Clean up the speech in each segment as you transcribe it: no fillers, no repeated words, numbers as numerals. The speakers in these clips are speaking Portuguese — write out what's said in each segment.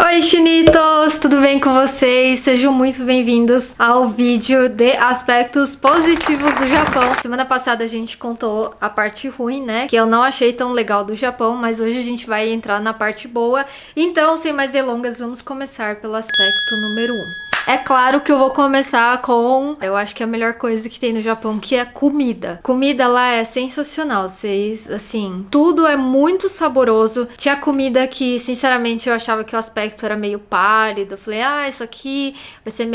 Oi, chinitos! Tudo bem com vocês? Sejam muito bem-vindos ao vídeo de aspectos positivos do Japão. Semana passada a gente contou a parte ruim, né? Que eu não achei tão legal do Japão, mas hoje a gente vai entrar na parte boa. Então, sem mais delongas, vamos começar pelo aspecto número 1. É claro que eu vou começar com, eu acho que é a melhor coisa que tem no Japão, que é comida. Comida lá é sensacional, vocês, assim, tudo é muito saboroso. Tinha comida que, sinceramente, eu achava que o aspecto era meio pálido. Eu falei, isso aqui vai ser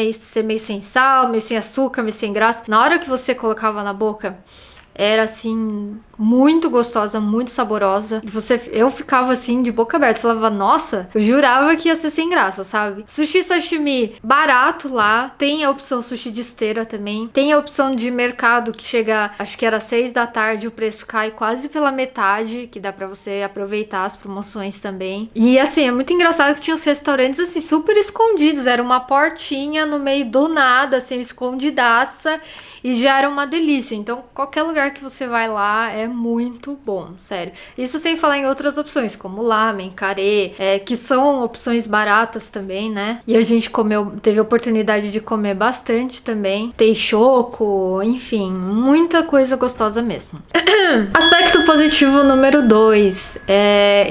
meio sem sal, meio sem açúcar, meio sem graça. Na hora que você colocava na boca, era assim, muito gostosa, muito saborosa. Eu ficava assim, de boca aberta, falava, nossa, eu jurava que ia ser sem graça, sabe? Sushi sashimi barato lá, tem a opção sushi de esteira também, tem a opção de mercado que chega, acho que era 6 da tarde, o preço cai quase pela metade, que dá pra você aproveitar as promoções também. E assim, é muito engraçado que tinha os restaurantes assim, super escondidos, era uma portinha no meio do nada, assim, escondidaça. E já era uma delícia, então qualquer lugar que você vai lá é muito bom, sério. Isso sem falar em outras opções, como lamen, carê, que são opções baratas também, né? E a gente teve a oportunidade de comer bastante também. Teixoco, enfim, muita coisa gostosa mesmo. Aspecto positivo número 2,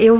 eu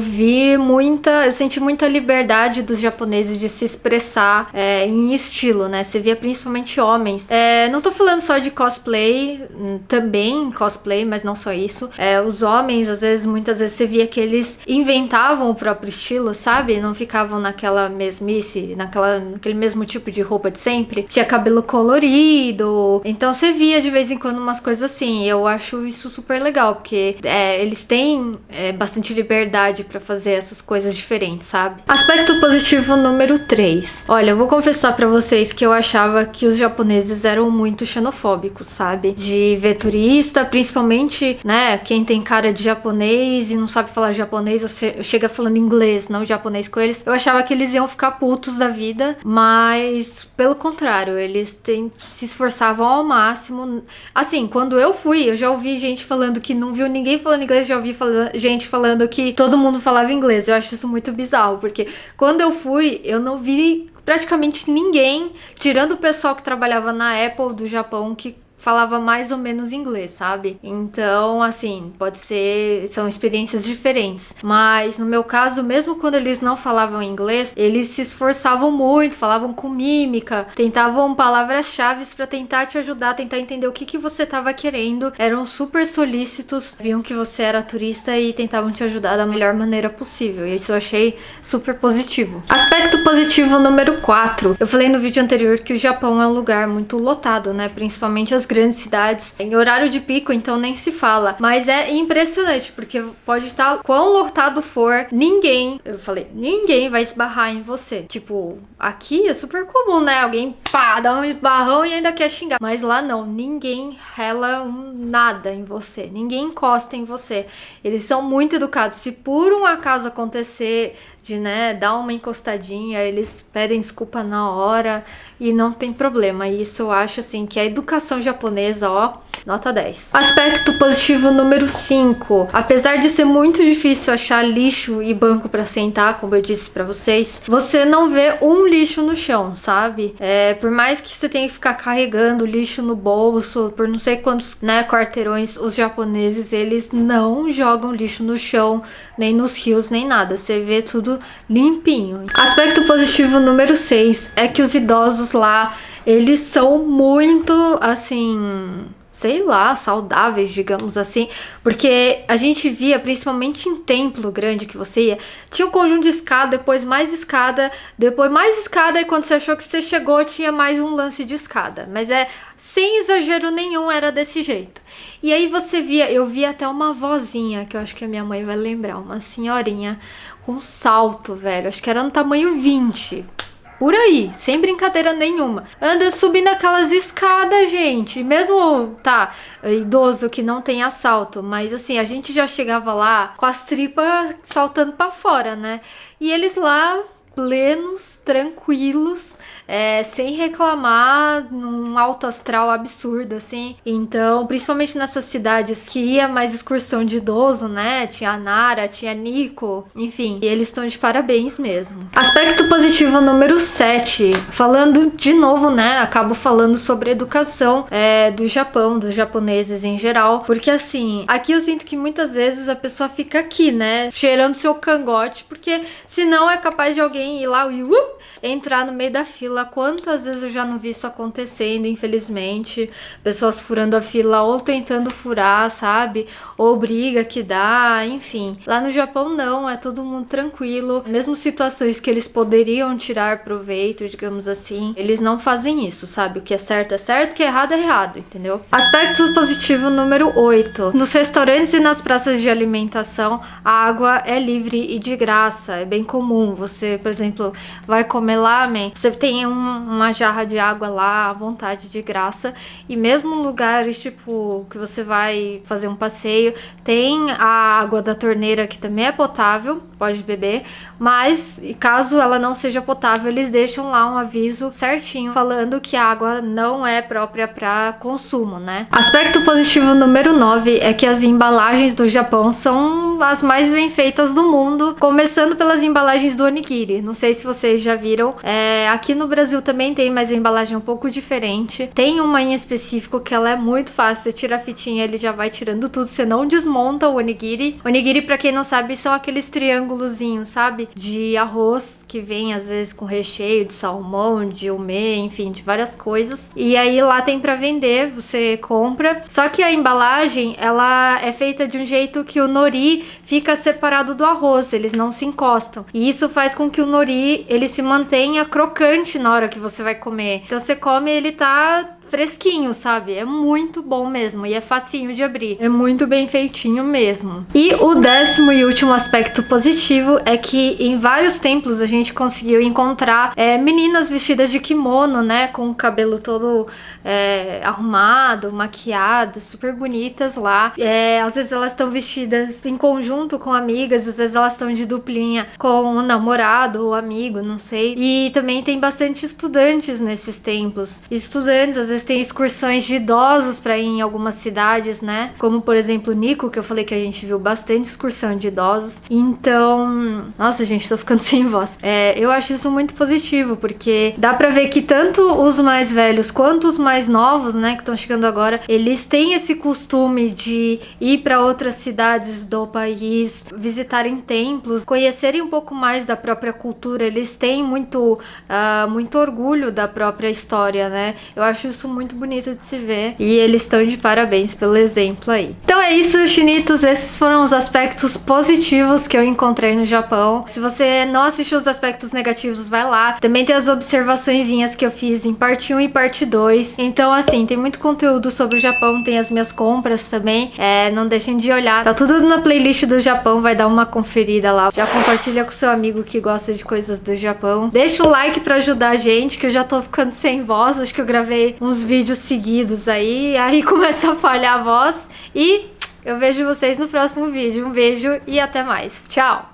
senti muita liberdade dos japoneses de se expressar em estilo, né? Você via principalmente homens. Não tô falando só de cosplay, também cosplay, mas não só isso. Os homens, muitas vezes você via que eles inventavam o próprio estilo, sabe? Não ficavam naquela mesmice, naquele mesmo tipo de roupa de sempre. Tinha cabelo colorido. Então você via de vez em quando umas coisas assim. Eu acho isso super legal, porque eles têm bastante liberdade pra fazer essas coisas diferentes, sabe? Aspecto positivo número 3. Olha, eu vou confessar pra vocês que eu achava que os japoneses eram muito xenofóbicos, sabe? De ver turista, principalmente, né, quem tem cara de japonês e não sabe falar japonês, ou chega falando inglês, não japonês com eles. Eu achava que eles iam ficar putos da vida, mas pelo contrário, eles se esforçavam ao máximo. Assim, quando eu fui, eu já ouvi gente falando que não viu ninguém falando inglês, já ouvi gente falando que todo mundo falava inglês. Eu acho isso muito bizarro, porque quando eu fui, eu não vi praticamente ninguém, tirando o pessoal que trabalhava na Apple do Japão, que falava mais ou menos inglês, sabe? Então, assim, são experiências diferentes. Mas, no meu caso, mesmo quando eles não falavam inglês, eles se esforçavam muito, falavam com mímica, tentavam palavras-chave pra tentar te ajudar, tentar entender o que você tava querendo. Eram super solícitos, viam que você era turista e tentavam te ajudar da melhor maneira possível. E isso eu achei super positivo. Aspecto positivo número 4. Eu falei no vídeo anterior que o Japão é um lugar muito lotado, né? Principalmente as grandes cidades, em horário de pico, então nem se fala. Mas é impressionante, porque pode estar quão lotado for, ninguém vai esbarrar em você. Tipo, aqui é super comum, né? Alguém, dá um esbarrão e ainda quer xingar. Mas lá não, ninguém rela nada em você, ninguém encosta em você. Eles são muito educados. Se por um acaso acontecer de, né, dar uma encostadinha, eles pedem desculpa na hora e não tem problema. E isso eu acho, assim, que a educação japonesa, nota 10. Aspecto positivo número 5. Apesar de ser muito difícil achar lixo e banco pra sentar, como eu disse pra vocês, você não vê um lixo no chão, sabe? Por mais que você tenha que ficar carregando lixo no bolso, por não sei quantos, né, quarteirões, os japoneses, eles não jogam lixo no chão, nem nos rios, nem nada. Você vê tudo limpinho. Aspecto positivo número 6 é que os idosos lá, eles são muito, assim, sei lá, saudáveis, digamos assim, porque a gente via, principalmente em templo grande que você ia, tinha um conjunto de escada, depois mais escada, e quando você achou que você chegou, tinha mais um lance de escada. Mas sem exagero nenhum, era desse jeito. E aí eu via até uma vozinha, que eu acho que a minha mãe vai lembrar, uma senhorinha com salto, velho, acho que era no tamanho 20. Por aí, sem brincadeira nenhuma. Anda subindo aquelas escadas, gente. Mesmo, idoso que não tem assalto. Mas assim, a gente já chegava lá com as tripas saltando pra fora, né? E eles lá plenos, tranquilos, sem reclamar, num alto astral absurdo, assim. Então, principalmente nessas cidades que ia mais excursão de idoso, né? Tinha a Nara, tinha a Nico, enfim. E eles estão de parabéns mesmo. Aspecto positivo número 7. Falando de novo, né? Acabo falando sobre educação do Japão, dos japoneses em geral. Porque assim, aqui eu sinto que muitas vezes a pessoa fica aqui, né? Cheirando seu cangote, porque senão é capaz de alguém ir lá e entrar no meio da fila. Quantas vezes eu já não vi isso acontecendo, infelizmente. Pessoas furando a fila ou tentando furar, sabe? Ou briga que dá, enfim. Lá no Japão não, é todo mundo tranquilo. Mesmo situações que eles poderiam tirar proveito, digamos assim, eles não fazem isso, sabe? O que é certo, o que é errado, entendeu? Aspecto positivo número 8. Nos restaurantes e nas praças de alimentação, a água é livre e de graça. É bem comum. Você, por exemplo, vai comer lamen, você tem uma jarra de água lá à vontade, de graça. E mesmo lugares, tipo, que você vai fazer um passeio, tem a água da torneira, que também é potável, pode beber. Mas, caso ela não seja potável, eles deixam lá um aviso certinho, falando que a água não é própria para consumo, né? Aspecto positivo número 9 é que as embalagens do Japão são as mais bem feitas do mundo, começando pelas embalagens do onigiri. Não sei se vocês já viram. Aqui no Brasil também tem, mas a embalagem é um pouco diferente. Tem uma em específico que ela é muito fácil. Você tira a fitinha, ele já vai tirando tudo. Você não desmonta o onigiri. Onigiri, pra quem não sabe, são aqueles triângulozinhos, sabe? De arroz que vem às vezes com recheio de salmão, de umê, enfim, de várias coisas. E aí lá tem pra vender, você compra. Só que a embalagem, ela é feita de um jeito que o nori fica separado do arroz, eles não se encostam. E isso faz com que o nori, ele se mantenha crocante na hora que você vai comer. Então você come, ele tá fresquinho, sabe? É muito bom mesmo e é facinho de abrir. É muito bem feitinho mesmo. E o 10º e último aspecto positivo é que em vários templos a gente conseguiu encontrar meninas vestidas de kimono, né? Com o cabelo todo arrumado, maquiadas, super bonitas lá. Às vezes elas estão vestidas em conjunto com amigas, às vezes elas estão de duplinha com o namorado ou amigo, não sei. E também tem bastante estudantes nesses templos. Estudantes, às vezes tem excursões de idosos para ir em algumas cidades, né? Como, por exemplo, Nico, que eu falei que a gente viu bastante excursão de idosos. Então, nossa, gente, tô ficando sem voz. Eu acho isso muito positivo, porque dá pra ver que tanto os mais velhos quanto os mais novos, né, que estão chegando agora, eles têm esse costume de ir para outras cidades do país, visitarem templos, conhecerem um pouco mais da própria cultura. Eles têm muito orgulho da própria história, né? Eu acho isso muito bonito de se ver e eles estão de parabéns pelo exemplo aí. Então é isso, chinitos, esses foram os aspectos positivos que eu encontrei no Japão. Se você não assistiu os aspectos negativos, vai lá. Também tem as observaçõezinhas que eu fiz em parte 1 e parte 2. Então assim, tem muito conteúdo sobre o Japão, tem as minhas compras também. Não deixem de olhar, tá tudo na playlist do Japão, vai dar uma conferida lá. Já compartilha com seu amigo que gosta de coisas do Japão. Deixa o like pra ajudar a gente, que eu já tô ficando sem voz. Acho que eu gravei uns vídeos seguidos aí começa a falhar a voz. E eu vejo vocês no próximo vídeo. Um beijo e até mais. Tchau!